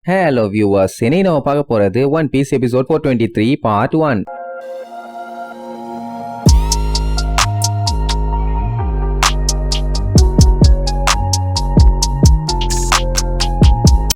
Hello viewers, இன்னைக்கு நம்ம பார்க்க போறது one piece episode 423 part 1.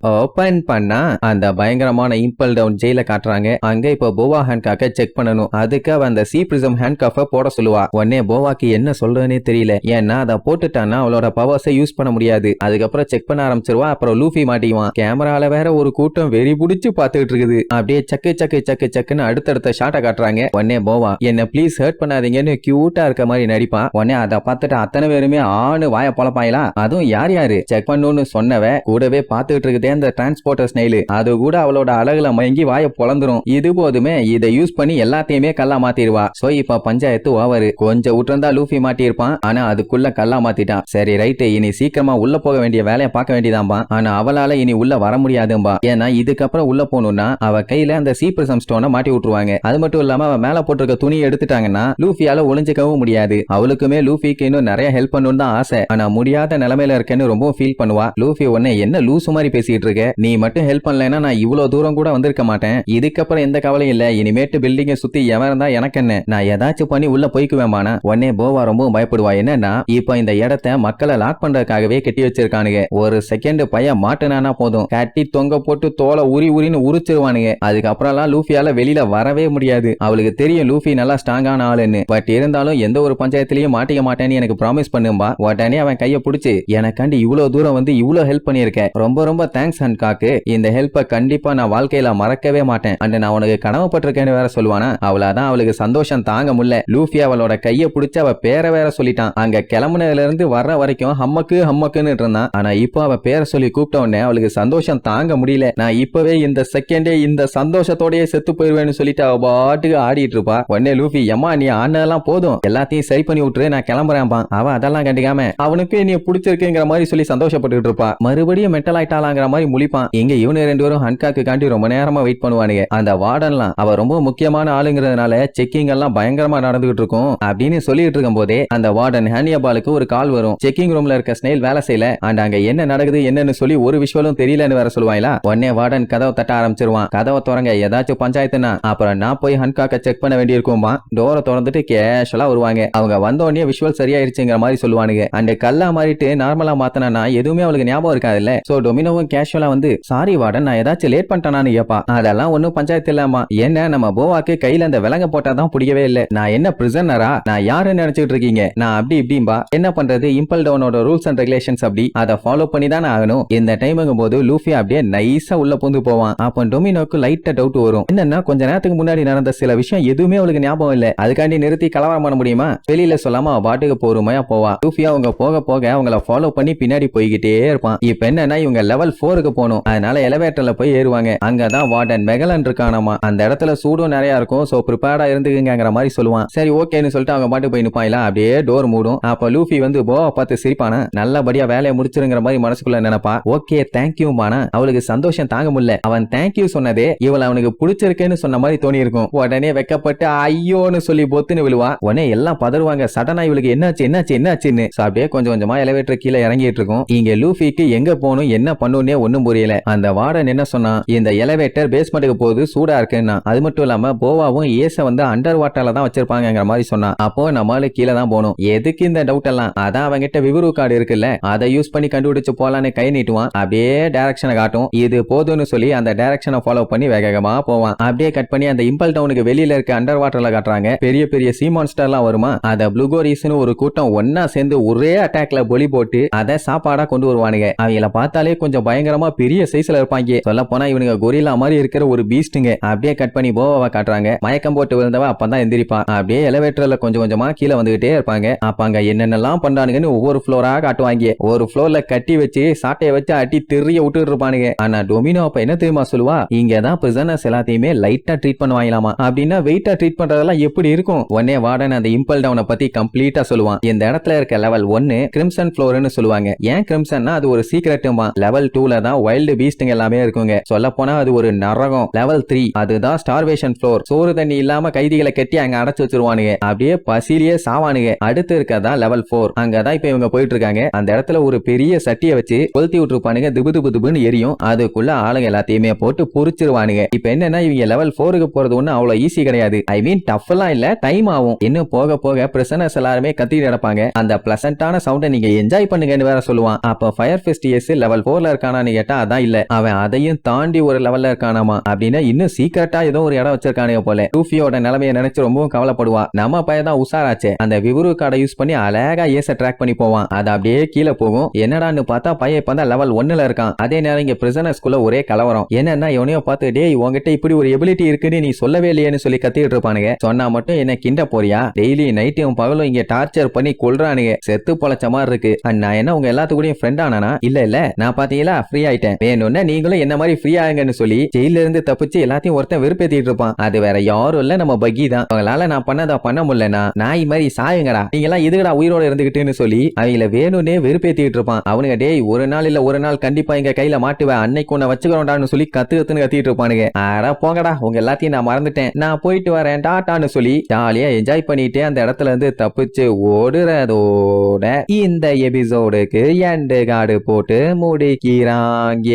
Open பண்ணா அந்த பயங்கரமான இம்பல் டவுன் ஜெயில காட்டுறாங்க. அங்க இப்ப போவா ஹேண்ட்காக்க செக் பண்ணணும். அதுக்கு அவ அந்த சி பிரிசம் ஹேண்ட்காஃப போட சொல்லுவா. உடனே போவாக்கு என்ன சொல்றதுன்னே தெரியல. ஏன்னா அதை போட்டுட்டான்னா அவளோட பவர்ஸை யூஸ் பண்ண முடியாது. அதுக்கப்புறம் செக் பண்ண ஆரம்பிச்சிருவா. அப்புறம் லூஃபி மாட்டிக்குவான். கேமரால வேற ஒரு கூட்டம் வெறி புடிச்சு பாத்துக்கிட்டு இருக்குது. அப்படியே சக்கு சக்கு சக்கு சக்குன்னு அடுத்தடுத்த ஷாட்டை காட்டுறாங்க. உடனே போவா என்ன ப்ளீஸ் ஹர்ட் பண்ணாதீங்கன்னு கியூட்டா இருக்க மாதிரி நடிப்பான். உடனே அதை பார்த்துட்டு அத்தனை பேருமே ஆணு வாய பொழப்பாங்களா. அதுவும் யார் யாரு செக் பண்ணணும்னு சொன்னவ கூடவே பாத்துக்கிட்டு இருக்குது அந்த டிரான்ஸ்போர்ட்டர் ஸ்னைல். அது கூட அவளோட அழகுல மயங்கி வாய பொளந்துரும். இது போதுமே இதை யூஸ் பண்ணி எல்லாத்தையுமே கல்லா மாத்திடுவா. சோ இப்ப பஞ்சாயத்து ஓவர். கொஞ்சம் விட்டுருந்தா லூஃபி மாட்டியிருப்பான். ஆனா அதுக்குள்ள கல்லா மாத்திட்டான். சரி ரைட், இனி சீக்கிரமா உள்ள போக வேண்டிய வேலையை பார்க்க வேண்டியதான்பா. ஆனா அவளால இனி உள்ள வர முடியாதும்பா. ஏன்னா இதுக்கப்புறம் உள்ள போகணும்னா அவ கையில அந்த சி பிரிசம் ஸ்டோனை மாட்டி விட்டுருவாங்க. அது மட்டும் இல்லாம அவ மேல போட்டிருக்க துணியை எடுத்துட்டாங்கன்னா லூஃபியால ஒளிஞ்சிக்கவும் முடியாது. அவளுக்குமே லூஃபிக்கு இன்னும் நிறைய ஹெல்ப் பண்ணணும்னு தான் ஆசை. ஆனா முடியாத நிலைமையில இருக்கேன்னு ரொம்ப ஃபீல் பண்ணுவா. லூஃபி உடனே என்ன லூசு மாதிரி பேசிட்டு இருக்க, நீ மட்டும் ஹெல்ப் பண்ணலன்னா நான் இவ்வளவு தூரம் கூட வந்திருக்க மாட்டேன். இதுக்கப்புறம் எந்த கவலையும் இல்ல. இனிமேட்டு பில்டிங்கை சுத்தி எவன் இருந்தா எனக்கு என்ன, நான் ஏதாச்சும் பண்ணி உள்ள போய்க்குவேமானா. உடனே போவா ரொம்ப பயப்படுவா. என்னன்னா இப்ப இந்த இடத்த மக்களை லாக் பண்றதுக்காகவே கட்டி வச்சிருக்கானுங்க. ஒரு செகண்ட் பையன் மாட்டுனானா போதும் கட்டி தொங்க போட்டு தோலை உரின்னு உரிச்சிருவானுங்க. அதுக்கப்புறம்லாம் லூஃபியால வெளியில வரவே முடியாது. அவளுக்கு தெரியும் லூஃபி நல்லா ஸ்ட்ராங்கான ஆளுன்னு. பட் இருந்தாலும் எந்த ஒரு பஞ்சாயத்திலையும் மாட்டிக்க மாட்டேன்னு எனக்கு ப்ராமிஸ் பண்ணும்பா. உடனே அவன் கையை பிடிச்சு எனக்காண்டி இவ்வளவு தூரம் வந்து இவ்வளவு ஹெல்ப் பண்ணிருக்க, ரொம்ப ரொம்ப தேங்க்ஸ் ஹேண்ட்காக்கு. இந்த ஹெல்ப்பை கண்டிப்பா நான் வாழ்க்கையில மறக்கவே மாட்டேன். அண்ட் நான் உனக்கு கடமைப்பட்டிருக்கேன்னு வேற சொல்லுவானா. அவளாதான் அவளுக்கு சந்தோஷம் தாங்க முடியல. லூஃபி அவளோட கையை பிடிச்சு அவ பேரை வேற சொல்லிட்டான். அங்க கிளம்புனதுல இருந்து வர்ற வரைக்கும் ஹம்மக்குன்னு இருந்தான். ஆனா இப்போ அவ பேரை சொல்லி கூப்பிட்ட உடனே அவளுக்கு சந்தோஷம் தாங்க முடியல. நான் இப்பவே இந்த செகண்டே இந்த சந்தோஷத்தோடயே செத்து போயிருவேன்னு சொல்லிட்டு அவ பாட்டுக்கு ஆடிட்டு இருப்பா. உடனே லூஃபி எம்மா நீ ஆனதெல்லாம் போதும், எல்லாத்தையும் சரி பண்ணி விட்டுரு, நான் கிளம்புறேன்பா. அவ அதெல்லாம் கண்டுக்காம அவனுக்கு நீ பிடிச்சிருக்குங்கிற மாதிரி சொல்லி சந்தோஷப்பட்டு இருப்பா. மறுபடியும் மென்டல் ஆயிட்டாலாங்கிற மாதிரி முழிப்பான். இங்க இவனு ரெண்டு பேரும் ஹன்காக்கு காண்டி ரொம்ப நேரமா வெயிட் பண்ணுவானுங்க. அந்த வார்டன்லாம் அவ ரொம்ப முக்கியமான ஆளுங்கிறதுனால செக்கிங் எல்லாம் பயங்கரமா நடந்துகிட்டு இருக்கும் அப்படின்னு சொல்லிட்டு இருக்கும் போதே அந்த வார்டன் ஹேனியபாலுக்கு ஒரு கால் வரும். செக்கிங் ரூம்ல இருக்க ஸ்னெயில் வேலை செய்யல அண்ட் அங்க என்ன நடக்குது என்னன்னு சொல்லி ஒரு விஷயம் தெரியலன்னு வேற சொல்லுவாங்களா. உடனே வார்டன் கதவை தட்ட ஆரம்பிச்சிருவான். கதவை திறங்க, ஏதாச்சும் பஞ்சாயத்துனா அப்புறம் நான் போய் ஹன்காக்க செக் பண்ண வேண்டியிருக்கும்பா. டோரை திறந்துட்டு கேஷுவலா வருவாங்க. அவங்க வந்த உடனே விஷுவல் சரியாயிருச்சுங்கிற மாதிரி சொல்லுவானுங்க. அண்ட் கல்லா மாறிட்டு நார்மலா மாத்தனா எதுவுமே அவளுக்கு ஞாபகம் இருக்காது இல்ல. சோ டொமினோவும் கேஷுவலா வந்து சாரி வார்டன் நான் ஏதாச்சும் லேட் பண்ணிட்டானு கேப்பா. அதெல்லாம் ஒன்னும் பஞ்சாயத்து இல்லாமா. என்ன நம்ம போவாக்கு கையில அந்த விலங்க போட்டாதான் பிடிக்கவே இல்ல. நான் என்ன பிரிசனரா, நான் யாருன்னு நினைச்சிட்டு இருக்கீங்க, நான் அப்படி இப்படிம்பா. என்ன பண்றது, இம்பல் டவுனோட ரூல்ஸ் அண்ட் ரெகுலேஷன்ஸ் அப்படி, அதை ஃபாலோ பண்ணி தானே ஆகணும். இந்த டைமுங்கும் போது லூஃபி அப்படியே நைஸா உள்ள புந்து போவான். அப்ப டொமினோக்கு லைட்டா டவுட் வரும். என்னன்னா கொஞ்ச நேரத்துக்கு முன்னாடி நடந்த சில விஷயம் எதுவுமே அவளுக்கு ஞாபகம் இல்ல. அதுக்காண்டி நிறுத்தி கலவரம் பண்ண முடியுமா. வெளியில சொல்லாம அவ பாட்டுக்கு பொறுமையா போவா. லூஃபியா அவங்க போக போக அவங்கள ஃபாலோ பண்ணி பின்னாடி போய்கிட்டே இருப்பான். இப்ப என்னன்னா இவங்க லெவல் 4க்கு போகணும். அதனால எலிவேட்டர்ல போய் ஏறுவாங்க. அங்கதான் வார்டன் மெகலன் இருக்கானாமா. அந்த இடத்துல சூடும் நிறைய இருக்கும். சோ ப்ரிப்பேர்டா இருந்துக்குங்கிற மாதிரி சொல்லுவான். சரி ஓகேன்னு சொல்லிட்டு அவங்க பாட்டு போய் நிப்பாயில. அப்படியே டோர் மூடும். அப்ப லூஃபி வந்து போவா பார்த்து சிரிப்பானா. நல்லபடியா வேலையை முடிச்சிருங்கிற மாதிரி மனசுக்குள்ள நினைப்பா. ஓகே தேங்க்யூ மானா. அவளுக்கு சந்தோஷம் தாங்க முடியல. அவன் தேங்க்யூ சொன்னதே இவள் அவனுக்கு பிடிச்சிருக்குன்னு சொன்ன மாதிரி தோணி இருக்கும். உடனே வெக்கப்பட்டு ஐயோன்னு சொல்லி பொத்துன்னு விழுவா. உடனே எல்லாம் பதறுவாங்க. சடனா இவளுக்கு என்னாச்சுன்னு. அப்படியே கொஞ்சம் கொஞ்சமா எலிவேட்டர் கீழே இறங்கிட்டு இருக்கும். இங்க லூஃபிக்கு எங்க போகணும் என்ன பண்ணுனே ஒண்ணும் புரியல. அந்த வார்டன் என்ன சொன்னா, இந்த எலிவேட்டர் பேஸ்மெண்ட்டுக்கு போகுது சூடா இருக்குன்னா. அது மட்டும் இல்லாம போவாவும் ஏச வந்து அண்டர் வாட்டர்ல தான் வச்சிருப்பாங்கிற மாதிரி சொன்னா. அப்போ நம்மளால கீழே தான் போகணும். எதுக்கு இந்த டவுட் எல்லாம், அதான் அவங்கிட்ட விவரு கார்டு இருக்குல்ல, அதை யூஸ் பண்ணி கண்டுபிடிச்சு போலான்னு கை நீட்டுவான். அப்படியே டைரக்ஷனை காட்டும். இது போதும்னு சொல்லி அந்த டைரக்ஷனை ஃபாலோ பண்ணி வேகமா போவான். அப்படியே கட் பண்ணி அந்த இம்பல் டவுனுக்கு வெளியில இருக்க அண்டர் வாட்டர்ல காட்டுறாங்க. பெரிய பெரிய சி மான்ஸ்டர்லாம் வருமா. அத ப்ளூகோரிஸ்னு ஒரு கூட்டம் ஒன்னா சேர்ந்து ஒரே அட்டாக்ல பொலி போட்டு அதை சாப்பாடா கொண்டு வருவானுங்க. அவங்கள பார்த்தாலே கொஞ்சம் பயங்கரமா பெரிய சைஸ்ல இருப்பாங்க. சொல்ல போனா இவனுங்க கொரில்லா மாதிரி இருக்கிற ஒரு பீஸ்டுங்க. அப்படியே கட் பண்ணி போவாவை காட்டுறாங்க. மயக்கம் போட்டு விழுந்தவ அப்பதான் எந்திரிப்பா. அப்படியே எலிவேட்டர்ல கொஞ்சம் கொஞ்சமா கீழே வந்துகிட்டே இருப்பாங்க. அப்ப அங்க என்னென்னலாம் பண்றானுங்கன்னு ஒவ்வொரு ஃப்ளோரா காட்டுவாங்க. ஒரு ஃப்ளோர்ல கட்டி வச்சு சாட்டையை வச்சு அட்டி தெரிய விட்டுட்டு இருப்பானுங்க. ஆனா டொமினோ அப்ப என்ன தெரியுமா சொல்லுவா, இங்கதான் பிரிசனர்ஸ் எல்லாத்தையுமே லைட்டா ட்ரீட் பண்ணுவாங்களாமா. அப்படின்னா வெயிட்டா ட்ரீட் பண்றதெல்லாம் எப்படி இருக்கும். உடனே வார்டன் அந்த இம்பல் டவுனை பத்தி கம்ப்ளீட்டா சொல்லுவான். இந்த இடத்துல இருக்க லெவல் 1 கிரிம்சன் ஃப்ளோர்னு சொல்லுவாங்க. ஏன் கிரிம்சன்னா அது ஒரு சீக்ரெட்டுமா. லெவல் 2ல தான் வைல்டு பீஸ்ட்ங்க எல்லாமே இருக்குங்க. சொல்ல போனா அது ஒரு நரகம். லெவல் 3 அதுதான் ஸ்டார்வேஷன் ஃப்ளோர். சோறு தண்ணி இல்லாம கைதிகளை கட்டி அங்க அடைச்சு வச்சிருவானுங்க. அப்படியே பசிலியே சாவானுங்க. அடுத்து இருக்கதா லெவல் 4. அங்கதான் இப்ப இவங்க போயிட்டு இருக்காங்க. அந்த இடத்துல ஒரு பெரிய சட்டியை வச்சு கொளுத்தி விட்டுருப்பானுங்க. திபு திபு திபுன்னு எரியும். அதுக்குள்ள ஆளுங்க எல்லாத்தையுமே போட்டு பொரிச்சிருவானுங்க. இப்ப என்னன்னா இவங்க லெவல் 4க்கு போறது ஒண்ணு அவ்வளவு ஈஸி கிடையாது. ஐ மீன் டஃப் எல்லாம் இல்ல, டைம் ஆகும். இன்னும் போக போக பிரிசனர்ஸ் எல்லாருமே கத்திட்டு கிடப்பாங்க. அந்த பிளசன்டான சவுண்டை நீங்க என்ஜாய் பண்ணுங்கன்னு வேற சொல்லுவான். அப்ப ஃபயர் ஃபெஸ்டியஸ் லெவல் 4ல இருக்கானான்னு கேட்டா அதான் இல்ல, அவன் அதையும் தாண்டி ஒரு லெவல்ல இருக்கானாமா. அப்படின்னா இன்னும் சீக்கிரட்டா ஏதோ ஒரு இடம் வச்சிருக்கானுங்க போல. ரூஃபியோட நிலைமையை நினைச்சு ரொம்பவும் கவலைப்படுவா. நம்ம பையன் தான் உஷாராச்சே, அந்த விவரு கார்டை யூஸ் பண்ணி அழகா ஏச ட்ராக் பண்ணி போவான். அது அப்படியே கீழே போகும். என்னடான்னு பார்த்தா பையன் இப்ப தான் லெவல் 1ல இருக்கான். அதே நேரம் இங்க பிரிசனர்ஸ்குள்ள ஒரே கலவரம். என்னன்னா இவனையோ பார்த்து டேய் உங்ககிட்ட இப்படி ஒரு எபிலிட்டி இருக்குன்னு நீ சொல்லவே இல்லையேன்னு சொல்லி கத்திட்டு இருப்பானுங்க. சொன்னா மட்டும் என்ன கிண்ட போறியா? டெய்லி நைட்டும் பகலும் இங்க டார்ச்சர் பண்ணி கொல்றானுங்க. செத்து பொழைச்ச மாதிரி இருக்கு. நான் என்ன உங்க எல்லாத்துக்கூடயும் ஃப்ரெண்ட் ஆனானா? இல்ல நான் பாத்தீங்களா ஃப்ரீ ஆயிட்டேன். வேணும்னா நீங்களும் என்ன மாதிரி ஃப்ரீ ஆகுங்கன்னு சொல்லி ஜெயில இருந்து தப்பிச்சு எல்லாத்தையும் ஒருத்தன் வெறுப்பேத்திட்டு இருப்பான். அது வேற யாரும் இல்ல, நம்ம பக்கி தான். அவங்களால நான் பண்ணதை பண்ண முடியலனா நாய் மாதிரி சாயுங்கடா, நீங்க எல்லாம் இதுகடா உயிரோட இருந்துகிட்டுன்னு சொல்லி அவங்கள வேணும்னே வெறுப்பேத்திட்டு இருப்பான். அவனுங்க டேய் ஒரு நாள் இல்ல ஒரு நாள் கண்டிப்பா எங்க கையில மாட்டுவேன், அன்னைக்கு உன்னை வச்சுக்கிறோம்டான்னு சொல்லி கத்துன்னு கத்திட்டு இருப்பானுங்க. ஆடா போங்கடா, உங்க எல்லாத்தையும் நான் மறந்துட்டேன், நான் போயிட்டு வரேன் டாட்டான்னு சொல்லி ஜாலியா என்ஜாய் பண்ணிட்டு அந்த இடத்துல இருந்து தப்பிச்சு ஓடுறதோட இந்த எபிசோடுக்கு எண்டு கார்டு போட்டு முடிக்கிறாங்க.